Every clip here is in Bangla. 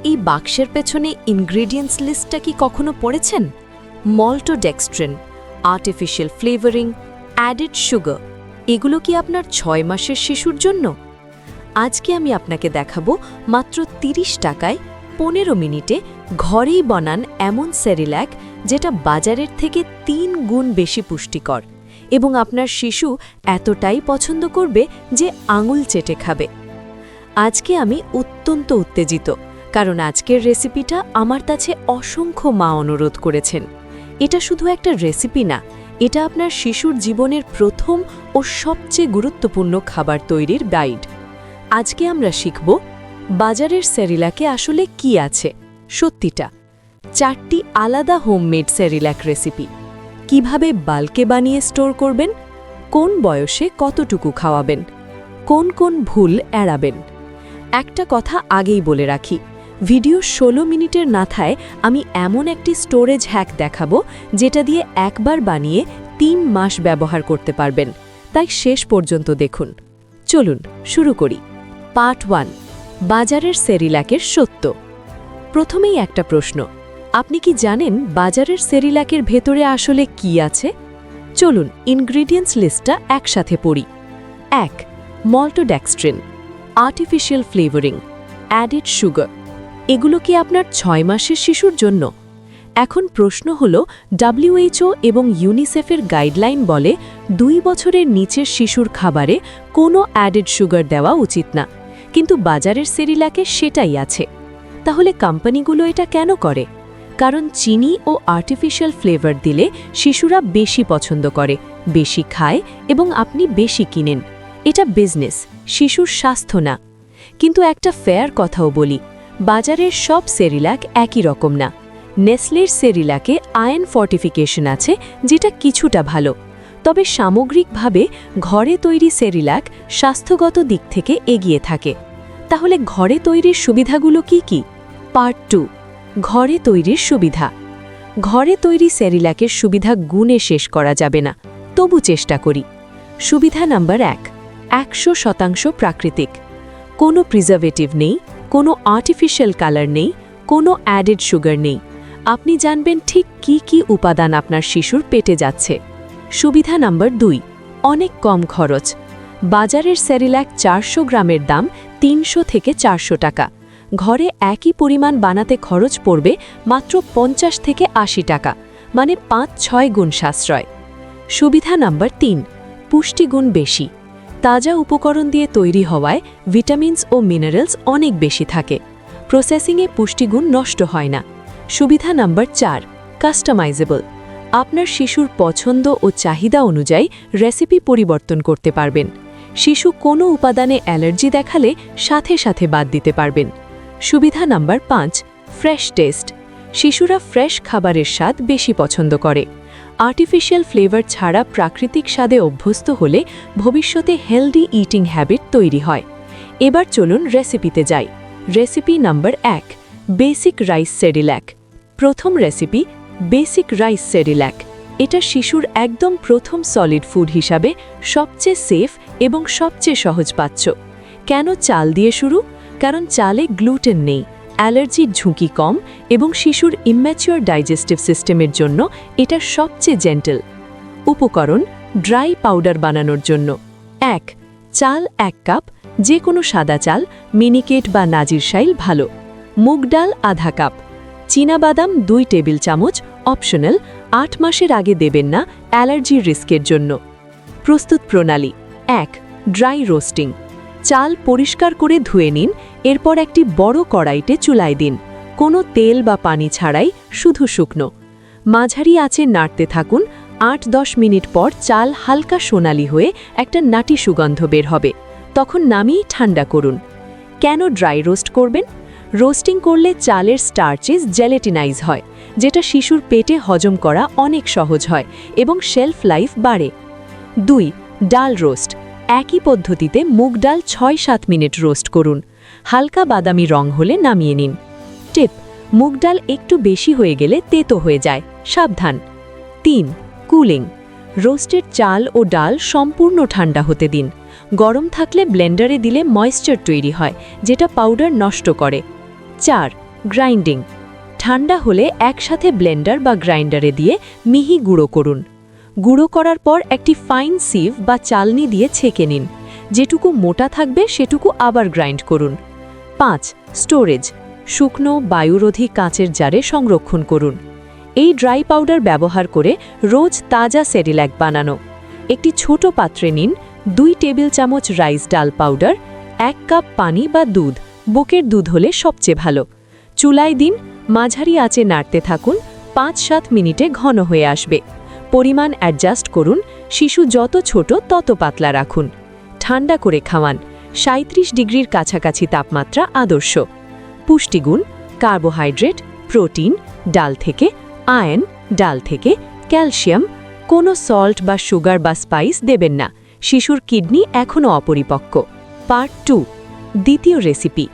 এই বাক্সের পেছনে ইনগ্রেডিয়েন্টস লিস্টটা কি কখনো পড়েছেন? Maltodextrin, artificial flavouring, added sugar, এগুলো কি আপনার 6 মাসের শিশুর জন্য? আজকে আমি আপনাকে দেখাবো মাত্র 30 টাকায় 15 মিনিটে ঘরেই বানান এমন সেরিল্যাক যেটা বাজারের থেকে 3 গুণ বেশি পুষ্টিকর এবং আপনার শিশু এতটাই পছন্দ করবে যে আঙুল চেটে খাবে। আজকে আমি অত্যন্ত উত্তেজিত, কারণ আজকের রেসিপিটা আমার কাছে অসংখ্য মা অনুরোধ করেছেন। এটা শুধু একটা রেসিপি না, এটা আপনার শিশুর জীবনের প্রথম ও সবচেয়ে গুরুত্বপূর্ণ খাবার তৈরির গাইড। আজকে আমরা শিখব বাজারের সেরিল্যাকে আসলে কি আছে, সত্যিটা, 4টি আলাদা হোমমেড সেরিল্যাক রেসিপি, কিভাবে বাল্কে বানিয়ে স্টোর করবেন, কোন বয়সে কতটুকু খাওয়াবেন, কোন কোন ভুল এড়াবেন। একটা কথা আগেই বলে রাখি, ভিডিও 16 মিনিটের মাথায় আমি এমন একটি স্টোরেজ হ্যাক দেখাবো যেটা দিয়ে একবার বানিয়ে 3 মাস ব্যবহার করতে পারবেন, তাই শেষ পর্যন্ত দেখুন। চলুন শুরু করি। পার্ট 1, বাজারের সেরিল্যাকের সত্য। প্রথমেই একটা প্রশ্ন, আপনি কি জানেন বাজারের সেরিল্যাকের ভেতরে আসলে কি আছে? চলুন ইনগ্রেডিয়েন্টস লিস্টটা একসাথে পড়ি। 1. Maltodextrin, artificial flavouring, added sugar, এগুলো কি আপনার 6 মাসের শিশুর জন্য? এখন প্রশ্ন হল, WHO এবং ইউনিসেফের গাইডলাইন বলে 2 বছরের নিচের শিশুর খাবারে কোনো অ্যাডেড সুগার দেওয়া উচিত না, কিন্তু বাজারের সেরিল্যাকে সেটাই আছে। তাহলে কোম্পানিগুলো এটা কেন করে? কারণ চিনি ও আর্টিফিশিয়াল ফ্লেভার দিলে শিশুরা বেশি পছন্দ করে, বেশি খায় এবং আপনি বেশি কিনেন। এটা বিজনেস, শিশুর স্বাস্থ্য না। কিন্তু একটা ফেয়ার কথাও বলি, বাজারের সব সেরিল্যাক একই রকম না। নেসলের সেরিল্যাকে আয়রন ফর্টিফিকেশন আছে, যেটা কিছুটা ভালো, তবে সামগ্রিকভাবে ঘরে তৈরি সেরিল্যাক স্বাস্থ্যগত দিক থেকে এগিয়ে থাকে। তাহলে ঘরে তৈরির সুবিধাগুলো কি কি? পার্ট 2, ঘরে তৈরির সুবিধা। ঘরে তৈরি সেরিল্যাকের সুবিধা গুণে শেষ করা যাবে না, তবু চেষ্টা করি। সুবিধা নাম্বার 1, 100% প্রাকৃতিক। কোনো প্রিজারভেটিভ নেই, কোনো আর্টিফিশিয়াল কালার নেই, কোনো অ্যাডেড সুগার নেই। আপনি জানবেন ঠিক কি কি উপাদান আপনার শিশুর পেটে যাচ্ছে। সুবিধা নাম্বার 2, অনেক কম খরচ। বাজারের সেরিল্যাক 400 গ্রামের দাম 300 থেকে 400 টাকা। ঘরে একই পরিমাণ বানাতে খরচ পড়বে মাত্র 50 থেকে 80 টাকা, মানে 5-6 গুণ সাশ্রয়। সুবিধা নাম্বার 3, পুষ্টিগুণ বেশি। তাজা উপকরণ দিয়ে তৈরি হওয়ায় ভিটামিনস ও মিনারেলস অনেক বেশি থাকে। প্রসেসিংয়ে পুষ্টিগুণ নষ্ট হয় না। সুবিধা নাম্বার 4, কাস্টমাইজেবল। আপনার শিশুর পছন্দ ও চাহিদা অনুযায়ী রেসিপি পরিবর্তন করতে পারবেন। শিশু কোনো উপাদানে অ্যালার্জি দেখালে সাথে সাথে বাদ দিতে পারবেন। সুবিধা নাম্বার 5, ফ্রেশ টেস্ট। শিশুরা ফ্রেশ খাবারের স্বাদ বেশি পছন্দ করে। আর্টিফিশিয়াল ফ্লেভার ছাড়া প্রাকৃতিক স্বাদে অভ্যস্ত হলে ভবিষ্যতে হেলদি ইটিং হ্যাবিট তৈরি হয়। এবার চলুন রেসিপিতে যাই। Recipe number 1, basic rice Cerelac. প্রথম রেসিপি, বেসিক রাইস সেরিল্যাক। এটা শিশুর একদম প্রথম সলিড ফুড হিসাবে সবচেয়ে সেফ এবং সবচেয়ে সহজপাচ্য। কেন চাল দিয়ে শুরু? কারণ চালে গ্লুটেন নেই, অ্যালার্জির ঝুঁকি কম এবং শিশুর ইম্যাচিওর ডাইজেস্টিভ সিস্টেমের জন্য এটা সবচেয়ে জেন্টল। উপকরণ, ড্রাই পাউডার বানানোর জন্য 1. চাল 1 কাপ, যে কোনো সাদা চাল, মিনিকেট বা নাজির শাইল ভালো। মুগ ডাল আধা কাপ। চীনাবাদাম 2 টেবিল চামচ, অপশনাল, 8 মাসের আগে দেবেন না, অ্যালার্জির রিস্কের জন্য। প্রস্তুত প্রণালী: 1. Dry roasting. চাল পরিষ্কার করে ধুয়ে নিন, এরপর একটি বড় কড়াইতে চুলায় দিন, কোনো তেল বা পানি ছাড়াই, শুধু শুকনো। মাঝারি আঁচে নাড়তে থাকুন। 8-10 মিনিট পর চাল হালকা সোনালি হয়ে একটা নাটি সুগন্ধ বের হবে, তখন নামিয়ে ঠান্ডা করুন। কেন ড্রাই রোস্ট করবেন? রোস্টিং করলে চালের স্টার্চেস জেলেটিনাইজ হয়, যেটা শিশুর পেটে হজম করা অনেক সহজ হয় এবং শেলফ লাইফ বাড়ে। 2. ডাল রোস্ট। একই পদ্ধতিতে মুগ ডাল 6-7 মিনিট রোস্ট করুন, হালকা বাদামি রং হলে নামিয়ে নিন। টিপ: মুগ ডাল একটু বেশি হয়ে গেলে তেতো হয়ে যায়, সাবধান। 3. কুলিং। রোস্টেড চাল ও ডাল সম্পূর্ণ ঠান্ডা হতে দিন। গরম থাকলে ব্লেন্ডারে দিলে ময়েশ্চার তৈরি হয়, যেটা পাউডার নষ্ট করে। 4. গ্রাইন্ডিং। ঠান্ডা হলে একসাথে ব্লেন্ডার বা গ্রাইন্ডারে দিয়ে মিহি গুঁড়ো করুন। গুঁড়ো করার পর একটি ফাইন সিভ বা চালনি দিয়ে ছেঁকে নিন। যেটুকু মোটা থাকবে সেটুকু আবার গ্রাইন্ড করুন। 5. স্টোরেজ। শুকনো বায়ুরোধী কাঁচের জারে সংরক্ষণ করুন। এই ড্রাই পাউডার ব্যবহার করে রোজ তাজা সেরিল্যাক বানানো। একটি ছোট পাত্রে নিন 2 টেবিল চামচ রাইস ডাল পাউডার, 1 কাপ পানি বা দুধ, বুকের দুধ হলে সবচেয়ে ভালো। চুলায় দিন, মাঝারি আঁচে নাড়তে থাকুন, 5-7 মিনিটে ঘন হয়ে আসবে। পরিমাণ অ্যাডজাস্ট করুন, শিশু যত ছোট তত পাতলা রাখুন। ঠান্ডা করে খাওয়ান, 37 ডিগ্রির কাছাকাছি তাপমাত্রা আদর্শ। পুষ্টিগুণ: কার্বোহাইড্রেট, প্রোটিন, ডাল থেকে, আয়রন, ডাল থেকে, ক্যালসিয়াম। কোনো সল্ট বা সুগার বা স্পাইস দেবেন না, শিশুর কিডনি এখনও অপরিপক্ক। পার্ট 2, দ্বিতীয় রেসিপি,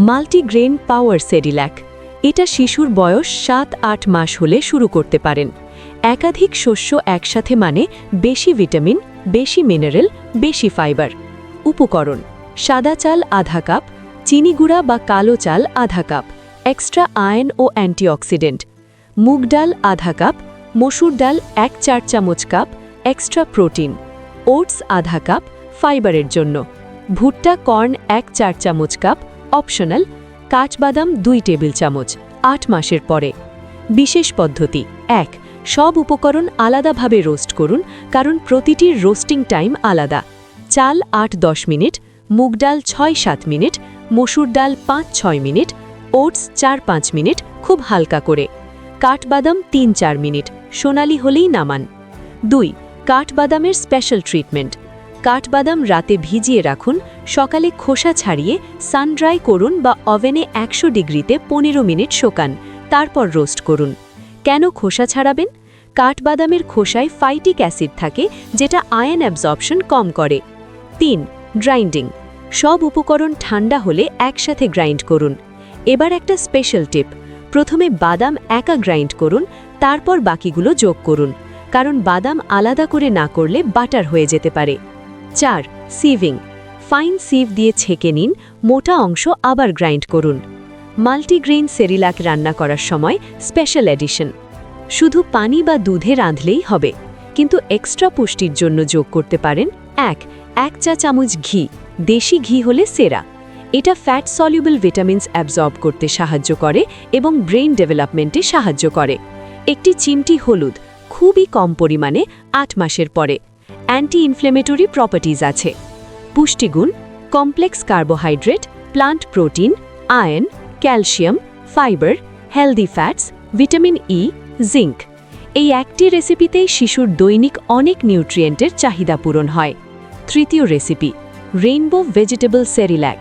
মাল্টিগ্রেন পাওয়ার সেরিল্যাক। এটা শিশুর বয়স 7-8 মাস হলে শুরু করতে পারেন। একাধিক শস্য একসাথে মানে বেশি ভিটামিন, বেশি মিনারেল, বেশি ফাইবার। উপকরণ: সাদা চাল আধা কাপ, চিনি গুঁড়া বা কালো চাল আধা কাপ, এক্সট্রা আয়রন ও অ্যান্টিঅক্সিডেন্ট। মুগ ডাল আধা কাপ, মসুর ডাল 1/4 চামচ কাপ, এক্সট্রা প্রোটিন। ওটস আধা কাপ, ফাইবারের জন্য। ভুট্টা কর্ন 1/4 চামচ কাপ, অপশনাল। কাঠবাদাম 2 টেবিল চামচ, 8 মাসের পরে। বিশেষ পদ্ধতি: 1. সব উপকরণ আলাদাভাবে রোস্ট করুন, কারণ প্রতিটির রোস্টিং টাইম আলাদা। চাল 8-10 মিনিট, মুগ ডাল 6-7 মিনিট, মসুর ডাল 5-6 মিনিট, ওটস 4-5 মিনিট খুব হালকা করে। কাঠবাদাম 3-4 মিনিট, সোনালি হলেই নামান। 2. কাঠবাদামের স্পেশাল ট্রিটমেন্ট। কাঠবাদাম রাতে ভিজিয়ে রাখুন, সকালে খোসা ছাড়িয়ে সান ড্রাই করুন বা ওভেনে 100 ডিগ্রিতে 15 মিনিট শোকান, তারপর রোস্ট করুন। কেন খোসা ছাড়াবেন? কাঠবাদামের খোসায় ফাইটিক অ্যাসিড থাকে, যেটা আয়রন অ্যাবজর্পশন কম করে। 3. গ্রাইন্ডিং। সব উপকরণ ঠান্ডা হলে একসাথে গ্রাইন্ড করুন। এবার একটা স্পেশাল টিপ: প্রথমে বাদাম একা গ্রাইন্ড করুন, তারপর বাকিগুলো যোগ করুন, কারণ বাদাম আলাদা করে না করলে বাটার হয়ে যেতে পারে। 4. সিভিং। ফাইন সিভ দিয়ে ছেঁকে নিন, মোটা অংশ আবার গ্রাইন্ড করুন। মাল্টিগ্রেইন সেরিল্যাক রান্না করার সময় স্পেশাল এডিশন: শুধু পানি বা দুধে রাঁধলেই হবে, কিন্তু এক্সট্রা পুষ্টির জন্য যোগ করতে পারেন 1 চা চামচ ঘি, দেশি ঘি হলে সেরা। এটা ফ্যাট সলিউবল ভিটামিনস অ্যাবজর্ব করতে সাহায্য করে এবং ব্রেইন ডেভেলপমেন্টে সাহায্য করে। একটি চিমটি হলুদ, খুবই কম পরিমাণে, 8 মাসের পরে। অ্যান্টি ইনফ্লেমেটরি প্রপার্টিজ আছে। পুষ্টিগুণ: complex carbohydrate, plant protein, iron, calcium, fibre, healthy fats, vitamin E, zinc. এই একটি রেসিপিতেই শিশুর দৈনিক অনেক নিউট্রিয়েন্টের চাহিদা পূরণ হয়। তৃতীয় রেসিপি, রেইনবো ভেজিটেবল সেরিল্যাক।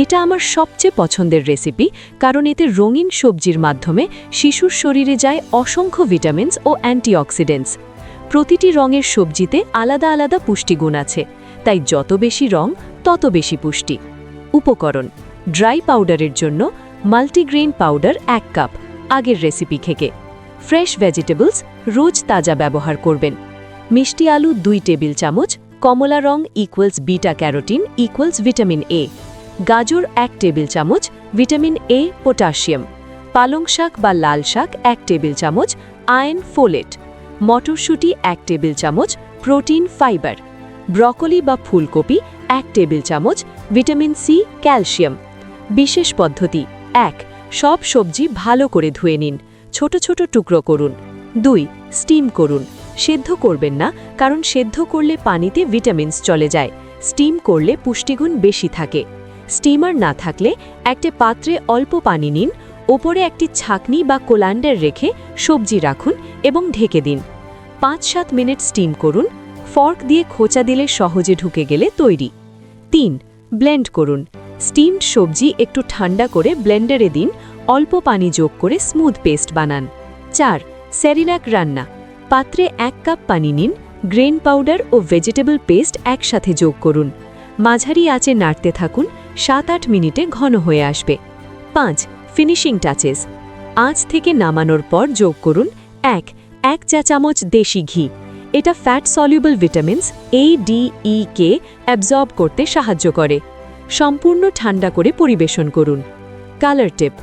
এটা আমার সবচেয়ে পছন্দের রেসিপি, কারণ এতে রঙিন সবজির মাধ্যমে শিশুর শরীরে যায় অসংখ্য ভিটামিনস ও অ্যান্টিঅক্সিডেন্টস। প্রতিটি রঙের সবজিতে আলাদা আলাদা পুষ্টিগুণ আছে, তাই যত বেশি রং তত বেশি পুষ্টি। উপকরণ: ড্রাই পাউডারের জন্য মাল্টিগ্রেইন পাউডার 1 কাপ, আগের রেসিপি থেকে। ফ্রেশ ভেজিটেবলস রোজ তাজা ব্যবহার করবেন। মিষ্টি আলু 2 টেবিল চামচ, কমলা রং equals beta carotene equals vitamin A. গাজর 1 টেবিল চামচ, ভিটামিন এ, পটাশিয়াম। পালং শাক বা লাল শাক 1 টেবিল চামচ, আয়রন, ফোলেট। মটরশুঁটি 1 টেবিল চামচ, প্রোটিন, ফাইবার। ব্রকলি বা ফুলকপি 1 টেবিল চামচ, ভিটামিন সি, ক্যালসিয়াম। বিশেষ পদ্ধতি: 1. সব সবজি ভালো করে ধুয়ে নিন, ছোট ছোট টুকরো করুন। 2. স্টিম করুন। সেদ্ধ করবেন না, কারণ সেদ্ধ করলে পানিতে ভিটামিনস চলে যায়, স্টিম করলে পুষ্টিগুণ বেশি থাকে। স্টিমার না থাকলে একটা পাত্রে অল্প পানি নিন, ওপরে একটি ছাঁকনি বা কোল্যান্ডার রেখে সবজি রাখুন এবং ঢেকে দিন। 5-7 মিনিট স্টিম করুন, ফর্ক দিয়ে খোঁচা দিলে সহজে ঢুকে গেলে তৈরি। 3. ব্লেন্ড করুন। স্টিমড সবজি একটু ঠান্ডা করে ব্লেন্ডারে দিন, অল্প পানি যোগ করে স্মুথ পেস্ট বানান। 4. সেরিল্যাক রান্না: পাত্রে 1 কাপ পানি নিন, গ্রেন পাউডার ও ভেজিটেবল পেস্ট একসাথে যোগ করুন। মাঝারি আঁচে নাড়তে থাকুন, 7-8 মিনিটে ঘন হয়ে আসবে। 5. ফিনিশিং টাচেস: আঁচ থেকে নামানোর পর যোগ করুন 1 চা চামচ দেশি ঘি। এটা ফ্যাট সলিউবল ভিটামিনস এ, ডি, ই, কে অ্যাবজর্ব করতে সাহায্য করে। সম্পূর্ণ ঠান্ডা করে পরিবেশন করুন। কালার টিপ: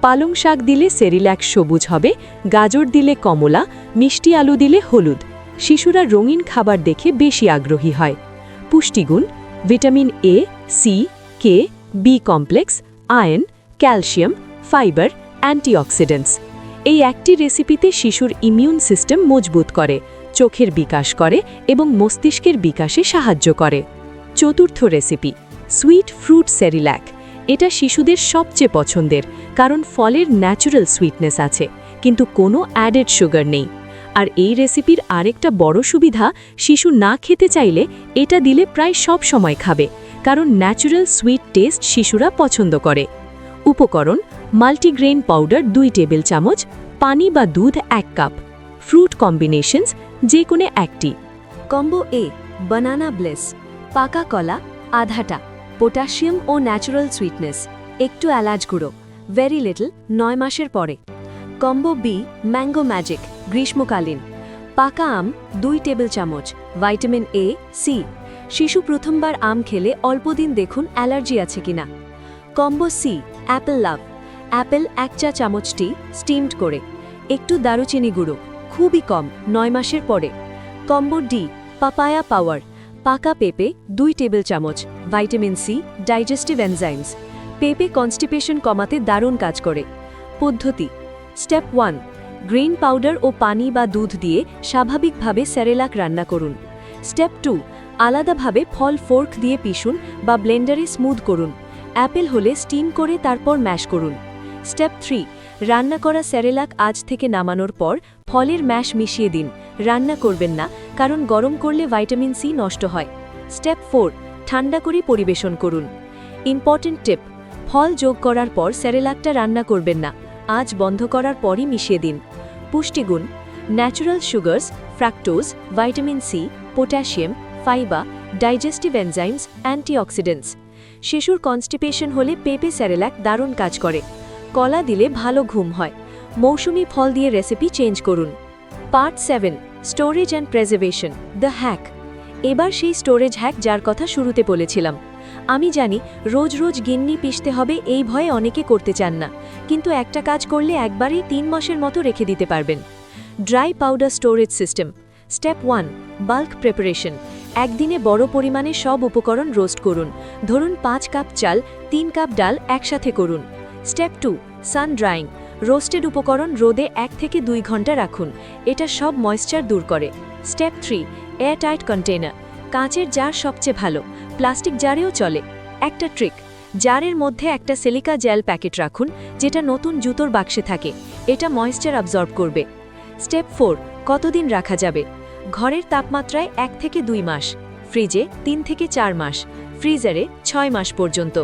পালং শাক দিলে সেরিল্যাক্স সবুজ হবে, গাজর দিলে কমলা, মিষ্টি আলু দিলে হলুদ। শিশুরা রঙিন খাবার দেখে বেশি আগ্রহী হয়। পুষ্টিগুণ: vitamin A, C, K, B complex, iron, calcium, fibre, antioxidants. এই একটি রেসিপিতে শিশুর ইমিউন সিস্টেম মজবুত করে, চোখের বিকাশ করে এবং মস্তিষ্কের বিকাশে সাহায্য করে। চতুর্থ রেসিপি, সুইট ফ্রুট সেরিল্যাক। এটা শিশুদের সবচেয়ে পছন্দের, কারণ ফলের ন্যাচারাল সুইটনেস আছে, কিন্তু কোনো অ্যাডেড সুগার নেই। আর এই রেসিপির আরেকটা বড় সুবিধা, শিশু না খেতে চাইলে এটা দিলে প্রায় সব সময় খাবে, কারণ ন্যাচারাল সুইট টেস্ট শিশুরা পছন্দ করে। উপকরণ: মাল্টিগ্রেইন পাউডার 2 টেবিল চামচ, পানি বা দুধ 1 কাপ। ফ্রুট কম্বিনেশনস যে কোনো একটি। কম্বো এ, বানানা ব্লেস, পাকা কলা আধাটা, পটাশিয়াম ও ন্যাচারাল সুইটনেস, একটু এলাচ গুঁড়ো, ভেরি লিটল 9 মাসের পরে। কম্বো বি, ম্যাঙ্গো ম্যাজিক, গ্রীষ্মকালীন, পাকা আম 2 টেবিল চামচ, ভাইটামিন এ, সি। শিশু প্রথমবার আম খেলে অল্প দিন দেখুন অ্যালার্জি আছে কিনা। কম্বো সি, অ্যাপেল লাভ, অ্যাপেল 1 চা চামচটি স্টিমড করে, একটু দারুচিনি গুঁড়ো, খুবই কম 9 মাসের পরে। কম্বো ডি, পাপায়া পাওয়ার, পাকা পেঁপে 2 টেবিল চামচ, ভাইটামিন সি, ডাইজেস্টিভ এনজাইমস। পেঁপে কনস্টিপেশন কমাতে দারুণ কাজ করে। পদ্ধতি: স্টেপ 1, গ্রেইন পাউডার ও পানি বা দুধ দিয়ে স্বাভাবিকভাবে সেরেলাক রান্না করুন। স্টেপ 2, আলাদাভাবে ফল ফোর্ক দিয়ে পিষুন বা ব্লেন্ডারে স্মুথ করুন। অ্যাপেল হলে স্টিম করে তারপর ম্যাশ করুন। স্টেপ 3, রান্না করা সেরেলাক আজ থেকে নামানোর পর ফলের ম্যাশ মিশিয়ে দিন। রান্না করবেন না, কারণ গরম করলে ভাইটামিন সি নষ্ট হয়। স্টেপ 4, ঠান্ডা করে পরিবেশন করুন। ইম্পর্টেন্ট টিপ: ফল যোগ করার পর সেরেলাকটা রান্না করবেন না, আজ বন্ধ করার পরই মিশিয়ে দিন। পুষ্টিগুণ: natural sugars, fructose, vitamin C, potassium, fibre, digestive enzymes, antioxidants. শিশুর কনস্টিপেশন হলে পেঁপে সেরেলাক দারুণ কাজ করে। কলা দিলে ভালো ঘুম হয়। মৌসুমি ফল দিয়ে রেসিপি চেঞ্জ করুন। Part 7, storage and preservation, the hack. এবার সেই স্টোরেজ হ্যাক যার কথা শুরুতে বলেছিলাম। আমি জানি রোজ রোজ গিন্নি পিষতে হবে এই ভয়ে অনেকে করতে চান না, কিন্তু একটা কাজ করলে একবারেই 3 মাসের মতো রেখে দিতে পারবেন। Dry powder storage system. Step 1, bulk preparation. একদিনে বড় পরিমাণে সব উপকরণ রোস্ট করুন। ধরুন 5 কাপ চাল, 3 কাপ ডাল একসাথে করুন। স্টেপ 2, সান ড্রাইং। রোস্টেড উপকরণ রোদে 1 থেকে 2 ঘন্টা রাখুন, এটা সব ময়েশ্চার দূর করে। Step 3, airtight container. কাঁচের জার সবচেয়ে ভালো, প্লাস্টিক জারেও চলে। একটা ট্রিক: জারের মধ্যে একটা সিলিকা জেল প্যাকেট রাখুন, যেটা নতুন জুতোর বাক্সে থাকে, এটা ময়েশ্চার অ্যাবজর্ব করবে। স্টেপ 4, কতদিন রাখা যাবে? ঘরের তাপমাত্রায় 1 থেকে 2 মাস, ফ্রিজে 3 থেকে 4 মাস, ফ্রিজারে 6 মাস পর্যন্ত।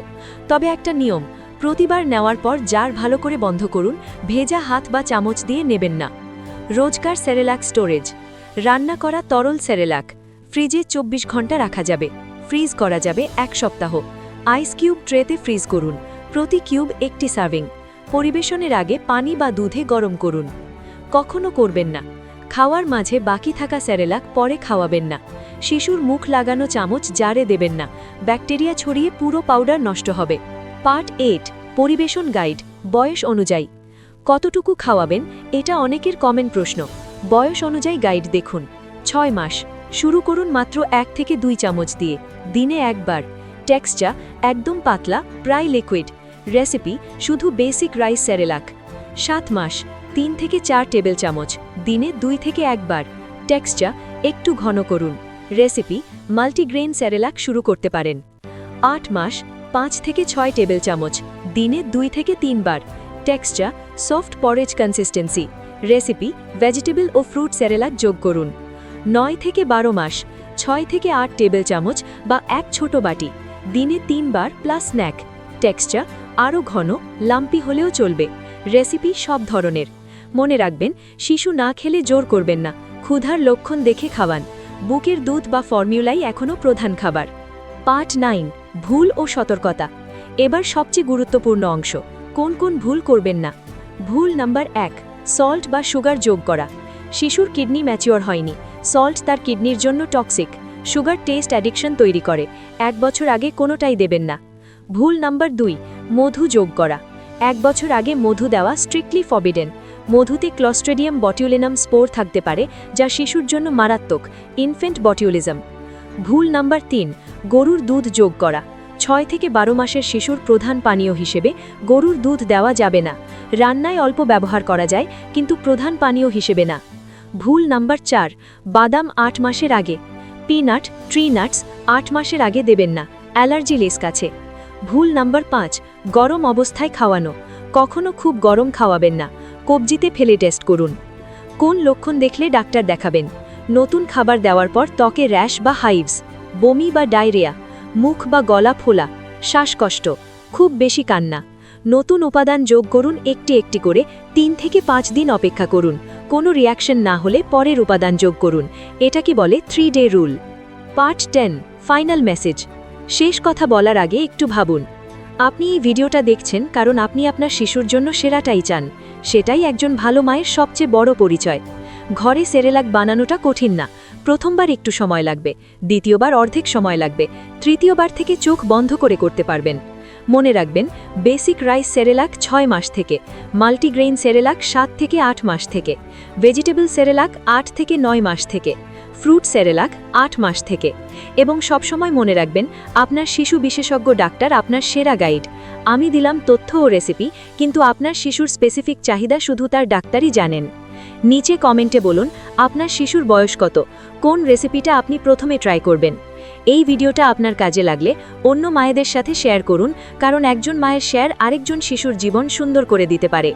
তবে একটা নিয়ম: প্রতিবার নেওয়ার পর জার ভালো করে বন্ধ করুন, ভেজা হাত বা চামচ দিয়ে নেবেন না। রোজকার সেরেলাক স্টোরেজ। রান্না করা তরল সেরেলাক ফ্রিজে 24 ঘন্টা রাখা যাবে, ফ্রিজ করা যাবে 1 সপ্তাহ। আইস কিউব ট্রেতে ফ্রিজ করুন, প্রতি কিউব 1টি সার্ভিং। পরিবেশনের আগে পানি বা দুধে গরম করুন। কখনো করবেন না, খাওয়ার মাঝে বাকি থাকা সেরেলাক পরে খাওয়াবেন না। শিশুর মুখ লাগানো চামচ জারে দেবেন না, ব্যাকটেরিয়া ছড়িয়ে পুরো পাউডার নষ্ট হবে। পার্ট 8, পরিবেশন গাইড, বয়স অনুযায়ী। কতটুকু খাওয়াবেন, এটা অনেকের কমন প্রশ্ন। বয়স অনুযায়ী গাইড দেখুন। 6 মাস, শুরু করুন মাত্র 1 থেকে 2 চামচ দিয়ে, দিনে একবার। টেক্সচার একদম পাতলা, প্রায় লিকুইড। রেসিপি শুধু বেসিক রাইস সেরেলাক। 7 মাস, 3 থেকে 4 টেবিল চামচ, দিনে 2 থেকে 1 বার। টেক্সচার একটু ঘন করুন। রেসিপি মাল্টিগ্রেইন সেরেলাক শুরু করতে পারেন। 8 মাস, 5 থেকে 6 টেবিল চামচ, দিনে 2 থেকে 3 বার। Texture soft porridge consistency. Recipe vegetable ও ফ্রুট সেরেলাক যোগ করুন। 9 থেকে 12 মাস, 6 থেকে 8 টেবিল চামচ বা 1 ছোট বাটি, দিনে 3 বার প্লাস স্ন্যাক। টেক্সচার আরও ঘন, লাম্পি হলেও চলবে। রেসিপি সব ধরনের। মনে রাখবেন, শিশু না খেলে জোর করবেন না, ক্ষুধার লক্ষণ দেখে খাওয়ান। বুকের দুধ বা ফর্মুলাই এখনও প্রধান খাবার। পার্ট 9, ভুল ও সতর্কতা। এবার সবচেয়ে গুরুত্বপূর্ণ অংশ, কোন কোন ভুল করবেন না। ভুল নাম্বার 1, সল্ট বা সুগার যোগ করা। শিশুর কিডনি ম্যাচিওর হয়নি, সল্ট তার কিডনির জন্য টক্সিক। সুগার টেস্ট অ্যাডিকশন তৈরি করে, 1 বছর আগে কোনোটাই দেবেন না। ভুল নাম্বার 2, মধু যোগ করা। 1 বছর আগে মধু দেওয়া স্ট্রিক্টলি ফরবিডেন। মধুতে ক্লস্ট্রেডিয়াম বটিউলিনাম স্পোর থাকতে পারে, যা শিশুর জন্য মারাত্মক, ইনফেন্ট বটিউলিজম। ভুল নাম্বার 3, গরুর দুধ যোগ করা। 6 থেকে 12 মাসের শিশুর প্রধান পানীয় হিসেবে গরুর দুধ দেওয়া যাবে না। রান্নায় অল্প ব্যবহার করা যায়, কিন্তু প্রধান পানীয় হিসেবে না। ভুল নাম্বার 4, বাদাম 8 মাসের আগে। পিনাট, ট্রি নাটস 8 মাসের আগে দেবেন না, অ্যালার্জি রিস্ক আছে। ভুল নাম্বার 5, গরম অবস্থায় খাওয়ানো। কখনো খুব গরম খাওয়াবেন না, কবজিতে ফেলে টেস্ট করুন। কোন লক্ষণ দেখলে ডাক্তার দেখাবেন? নতুন খাবার দেওয়ার পর ত্বকে র্যাশ বা হাইভস, বমি বা ডায়রিয়া, মুখ বা গলা ফোলা, শ্বাসকষ্ট, খুব বেশি কান্না। নতুন উপাদান যোগ করুন একটি একটি করে, 3 থেকে 5 দিন অপেক্ষা করুন। কোনো রিয়াকশন না হলে পরের উপাদান যোগ করুন। এটাকে বলে 3-ডে রুল। Part 10, final message. শেষ কথা বলার আগে একটু ভাবুন। আপনি এই ভিডিওটা দেখছেন কারণ আপনি আপনার শিশুর জন্য সেরাটাই চান। সেটাই একজন ভালো মায়ের সবচেয়ে বড় পরিচয়। ঘরে সেরেলাক বানানোটা কঠিন না। প্রথমবার একটু সময় লাগবে, দ্বিতীয়বার অর্ধেক সময় লাগবে, তৃতীয়বার থেকে চোখ বন্ধ করে করতে পারবেন। মনে রাখবেন, বেসিক রাইস সেরেলাক 6 মাস থেকে, মাল্টিগ্রেইন সেরেলাক 7 থেকে 8 মাস থেকে, ভেজিটেবল সেরেলাক 8 থেকে 9 মাস থেকে, ফ্রুট সেরেলাক 8 মাস থেকে। এবং সবসময় মনে রাখবেন, আপনার শিশু বিশেষজ্ঞ ডাক্তার আপনার সেরা গাইড। আমি দিলাম তথ্য ও রেসিপি, কিন্তু আপনার শিশুর স্পেসিফিক চাহিদা শুধু তার ডাক্তারই জানেন। নিচে কমেন্টে বলুন আপনার শিশুর বয়স কত, কোন রেসিপিটা আপনি প্রথমে ট্রাই করবেন। এই ভিডিওটা আপনার কাজে লাগলে অন্য মায়েদের সাথে শেয়ার করুন, কারণ একজন মায়ের শেয়ার আরেকজন শিশুর জীবন সুন্দর করে দিতে পারে।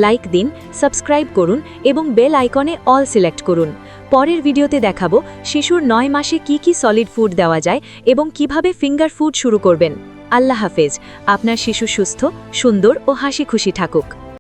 লাইক দিন, সাবস্ক্রাইব করুন এবং বেল আইকনে অল সিলেক্ট করুন। পরের ভিডিওতে দেখাবো শিশুর 9 মাসে কি সলিড ফুড দেওয়া যায় এবং কিভাবে ফিঙ্গার ফুড শুরু করবেন। আল্লাহ হাফেজ। আপনার শিশু সুস্থ, সুন্দর ও হাসি খুশি থাকুক।